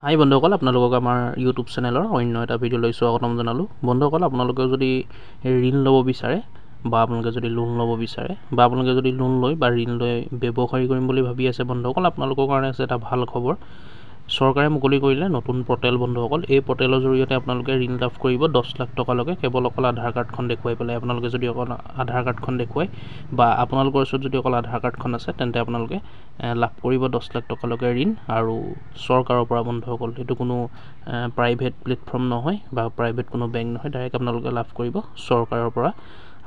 হাই বন্ধুসকল, আপোনালোকক আমাৰ ইউটিউব চেনেলৰ অন্য এটা ভিডিঅ'লৈ স্বাগতম জনালোঁ। বন্ধুসকল, আপোনালোকে যদি ঋণ ল'ব বিচাৰে বা আপোনালোকে যদি লোন ল'ব বিচাৰে বা আপোনালোকে যদি লোন লৈ বা ঋণ লৈ ব্যৱসায় কৰিম বুলি ভাবি আছে বন্ধুসকল, আপোনালোকৰ কাৰণে আছে এটা ভাল খবৰ। চৰকাৰে মুকলি কৰিলে নতুন পৰ্টেল বন্ধুসকল। এই পৰ্টেলৰ জৰিয়তে আপোনালোকে ঋণ লাভ কৰিব 10 লাখ টকালৈকে কেৱল অকল আধাৰ কাৰ্ডখন দেখুৱাই পেলাই। আপোনালোকে যদি অকল আধাৰ কাৰ্ডখন দেখুৱাই বা আপোনালোকৰ ওচৰত যদি অকল আধাৰ কাৰ্ডখন আছে তেন্তে আপোনালোকে লাভ কৰিব 10 লাখ টকালৈকে ঋণ আৰু চৰকাৰৰ পৰা বন্ধুসকল। এইটো কোনো প্ৰাইভেট প্লেটফৰ্ম নহয় বা প্ৰাইভেট কোনো বেংক নহয়, ডাইৰেক্ট আপোনালোকে লাভ কৰিব চৰকাৰৰ পৰা।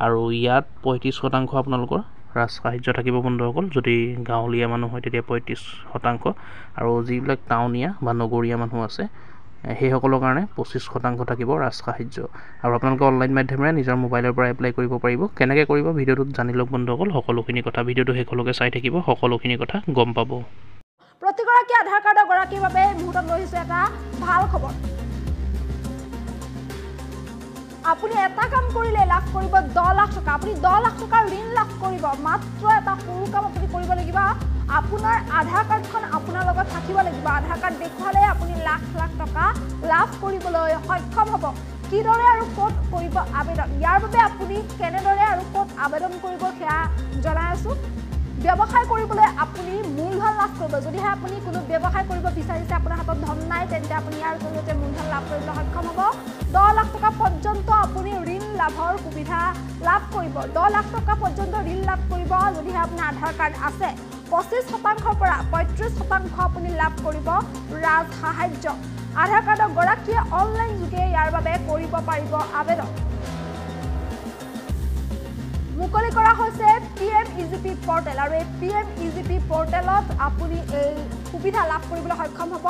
আৰু ইয়াত 35% আপোনালোকৰ ৰাজসাহায্য থাকিব বন্ধুসকল। যদি গাঁৱলীয়া মানুহ হয় তেতিয়া 35% আৰু যিবিলাক টাউনীয়া বা নগৰীয়া মানুহ আছে সেইসকলৰ কাৰণে 25% থাকিব ৰাজসাহায্য। আৰু আপোনালোকে অনলাইন মাধ্যমেৰে নিজৰ মোবাইলৰ পৰা এপ্লাই কৰিব পাৰিব। কেনেকৈ কৰিব ভিডিঅ'টোত জানি লওক বন্ধুসকল সকলোখিনি কথা। ভিডিঅ'টো শেষলৈকে চাই থাকিব, সকলোখিনি কথা গম পাব। প্ৰতিগৰাকী আধাৰ কাৰ্ডৰ গৰাকীৰ বাবে মুহূৰ্তত লৈ আহিছে এটা ভাল খবৰ। আপুনি এটা কাম কৰিলে লাভ কৰিব 10 লাখ টকা। আপুনি 10 লাখ টকাৰ ঋণ লাভ কৰিব। মাত্ৰ এটা সৰু কাম আপুনি কৰিব লাগিব। আপোনাৰ আধাৰ কাৰ্ডখন আপোনাৰ লগত থাকিব লাগিব। আধাৰ কাৰ্ড দেখুৱালে আপুনি লাখ লাখ টকা লাভ কৰিবলৈ সক্ষম হ'ব। কিদৰে আৰু ক'ত কৰিব আবেদন, ইয়াৰ বাবে আপুনি কেনেদৰে আৰু ক'ত আবেদন কৰিব সেয়া জনাই আছোঁ। ব্যৱসায় কৰিবলৈ আপুনি মূলধন লাভ কৰিব। যদিহে আপুনি কোনো ব্যৱসায় কৰিব বিচাৰিছে, আপোনাৰ হাতত ধন নাই, তেন্তে আপুনি ইয়াৰ জৰিয়তে মূলধন লাভ কৰিবলৈ সক্ষম হ'ব। 10 লাখ টকা পৰ্যন্ত আপুনি ঋণ লাভৰ সুবিধা লাভ কৰিব। 10 লাখ টকা পৰ্যন্ত ঋণ লাভ কৰিব যদিহে আপোনাৰ আধাৰ কাৰ্ড আছে। 25%ৰ পৰা 35% আপুনি লাভ কৰিব ৰাজসাহায্য। আধাৰ কাৰ্ডৰ গৰাকীয়ে অনলাইন যোগে ইয়াৰ বাবে কৰিব পাৰিব আবেদন। মুকলি কৰা হৈছে PMEGP পৰ্টেল আৰু এই PMEGP পৰ্টেলত আপুনি এই সুবিধা লাভ কৰিবলৈ সক্ষম হ'ব।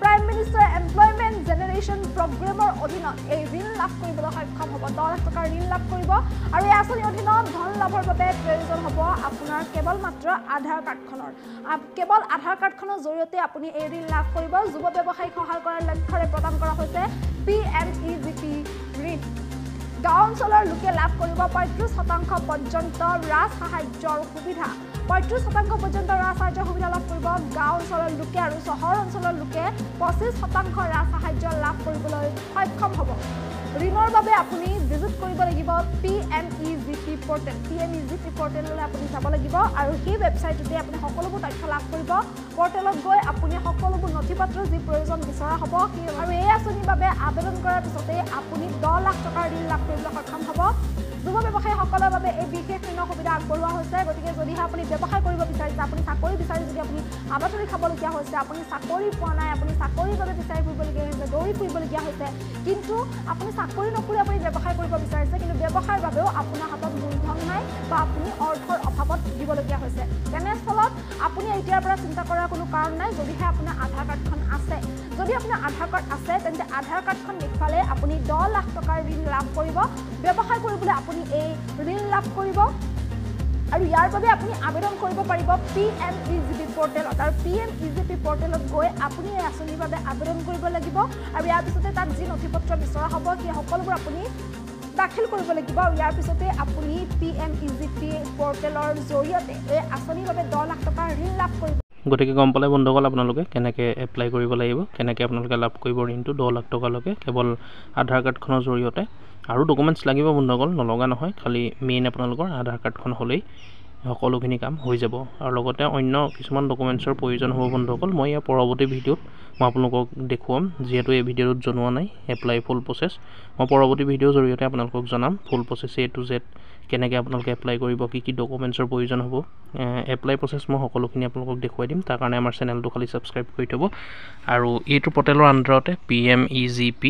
প্ৰাইম মিনিষ্টাৰ এমপ্লয়মেণ্ট জেনেৰেশ্যন প্ৰগ্ৰেমৰ অধীনত এই ঋণ লাভ কৰিবলৈ সক্ষম হ'ব। 10 লাখ টকাৰ ঋণ লাভ কৰিব আৰু এই আঁচনিৰ অধীনত ধন লাভৰ বাবে প্ৰয়োজন হ'ব আপোনাৰ কেৱল মাত্ৰ আধাৰ কাৰ্ডখনৰ। কেৱল আধাৰ কাৰ্ডখনৰ জৰিয়তে আপুনি এই ঋণ লাভ কৰিব। যুৱ ব্যৱসায়ীক সহায় কৰাৰ লক্ষ্যৰে প্ৰদান কৰা হৈছে PMEGP ঋণ। গাঁও অঞ্চলৰ লোকে লাভ কৰিব 35% পৰ্যন্ত ৰাজসাহায্যৰ সুবিধা। 35% পৰ্যন্ত ৰাজসাহায্যৰ সুবিধা লাভ কৰিব গাঁও অঞ্চলৰ লোকে আৰু চহৰ অঞ্চলৰ লোকে 25% ৰাজসাহায্য লাভ কৰিবলৈ সক্ষম হ'ব। ঋণৰ বাবে আপুনি ভিজিট কৰিব লাগিব PMEGP পৰ্টেল। PMEGP পৰ্টেললৈ আপুনি যাব লাগিব আৰু সেই ৱেবছাইটটোতে আপুনি সকলোবোৰ তথ্য লাভ কৰিব। পৰ্টেলত গৈ আপুনি সকলোবোৰ নথি পত্ৰ যি প্ৰয়োজন বিচৰা হ'ব আৰু এই আঁচনিৰ বাবে আবেদন কৰাৰ পিছতে আপুনি 10 লাখ টকাৰ ঋণ লাভ কৰিবলৈ সক্ষম হ'ব। যুৱ ব্যৱসায়ীসকলৰ বাবে এই বিশেষ ঋণৰ সুবিধা আগবঢ়োৱা হৈছে। গতিকে যদিহে আপুনি ব্যৱসায় কৰিব বিচাৰিছে, আপুনি চাকৰি বিচাৰি যদি আপুনি হাবাথুৰি খাবলগীয়া হৈছে, আপুনি চাকৰি পোৱা নাই, আপুনি চাকৰিৰ বাবে বিচাৰি ফুৰিবলগীয়া হৈছে, দৌৰি ফুৰিবলগীয়া হৈছে, কিন্তু আপুনি চাকৰি নকৰি আপুনি ব্যৱসায় কৰিব বিচাৰিছে, কিন্তু ব্যৱসায়ৰ বাবেও আপোনাৰ হাতত মূলধন নাই বা আপুনি অৰ্থৰ অভাৱত ভুগিবলগীয়া হৈছে, তেনেস্থলত আপুনি এতিয়াৰ পৰা চিন্তা কৰাৰ কোনো কাৰণ নাই। যদিহে আপোনাৰ আধাৰ কাৰ্ডখন আছে, যদি আপোনাৰ আধাৰ কাৰ্ড আছে তেন্তে আধাৰ কাৰ্ডখন দেখুৱালে আপুনি 10 লাখ টকাৰ ঋণ লাভ কৰিব। ব্যৱসায় কৰিবলৈ আপুনি এই ঋণ লাভ কৰিব আৰু ইয়াৰ বাবে আপুনি আবেদন কৰিব পাৰিব PMEGP পৰ্টেলত। আৰু PMEGP পৰ্টেলত গৈ আপুনি এই আঁচনিৰ বাবে আবেদন কৰিব লাগিব আৰু ইয়াৰ পিছতে তাত যি নথি পত্ৰ বিচৰা হ'ব সেই সকলোবোৰ আপুনি দাখিল কৰিব লাগিব। আৰু ইয়াৰ পিছতে আপুনি PMEGP পৰ্টেলৰ জৰিয়তে এই আঁচনিৰ বাবে 10 লাখ টকাৰ ঋণ লাভ কৰিব। গতিকে গম পালে বন্ধুসকল আপোনালোকে কেনেকৈ এপ্লাই কৰিব লাগিব, কেনেকৈ আপোনালোকে লাভ কৰিব ঋণটো 10 লাখ টকালৈকে কেৱল আধাৰ কাৰ্ডখনৰ জৰিয়তে। আৰু ডকুমেণ্টছ লাগিব বন্ধুসকল, নলগা নহয়, খালি মেইন আপোনালোকৰ আধাৰ কাৰ্ডখন হ'লেই সকলোখিনি কাম হৈ যাব। আৰু লগতে অন্য কিছুমান ডকুমেণ্টছৰ প্ৰয়োজন হ'ব বন্ধুসকল। মই ইয়াৰ পৰৱৰ্তী ভিডিঅ'ত মই আপোনালোকক দেখুৱাম, যিহেতু এই ভিডিঅ'টোত জনোৱা নাই এপ্লাই ফুল প্ৰচেছ। মই পৰৱৰ্তী ভিডিঅ'ৰ জৰিয়তে আপোনালোকক জনাম ফুল প্ৰচেছ A to Z কেনেকৈ আপোনালোকে এপ্লাই কৰিব, কি কি ডকুমেণ্টছৰ প্ৰয়োজন হ'ব। এপ্লাই প্ৰচেছ মই সকলোখিনি আপোনালোকক দেখুৱাই দিম। তাৰ কাৰণে আমাৰ চেনেলটো খালি ছাবস্ক্ৰাইব কৰি থ'ব। আৰু এইটো পৰ্টেলৰ আণ্ডাৰতে PMEGP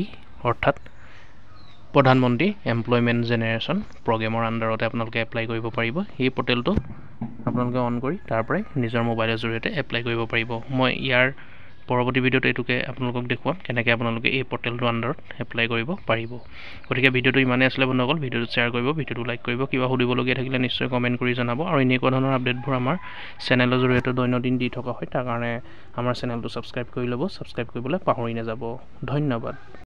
অৰ্থাৎ প্ৰধানমন্ত্ৰী এমপ্লয়মেণ্ট জেনেৰেশ্যন প্ৰগ্ৰেমৰ আণ্ডাৰতে আপোনালোকে এপ্লাই কৰিব পাৰিব। এই পৰ্টেলটো আপোনালোকে অন কৰি তাৰ পৰাই নিজৰ মোবাইলৰ জৰিয়তে এপ্লাই কৰিব পাৰিব। মই ইয়াৰ পৰৱৰ্তী ভিডিঅ'ত এইটোকে আপোনালোকক দেখুৱাম কেনেকৈ আপোনালোকে এই পৰ্টেলটোৰ আণ্ডাৰত এপ্লাই কৰিব পাৰিব। গতিকে ভিডিঅ'টো ইমানেই আছিলে বন্ধুসকল। ভিডিঅ'টো শ্বেয়াৰ কৰিব, ভিডিঅ'টো লাইক কৰিব। কিবা সুধিবলগীয়া থাকিলে নিশ্চয় কমেণ্ট কৰি জনাব। আৰু এনেকুৱা ধৰণৰ আপডেটবোৰ আমাৰ চেনেলৰ জৰিয়তে দৈনন্দিন দি থকা হয়, তাৰ কাৰণে আমাৰ চেনেলটো ছাবস্ক্ৰাইব কৰি ল'ব। ছাবস্ক্ৰাইব কৰিবলৈ পাহৰি নাযাব। ধন্যবাদ।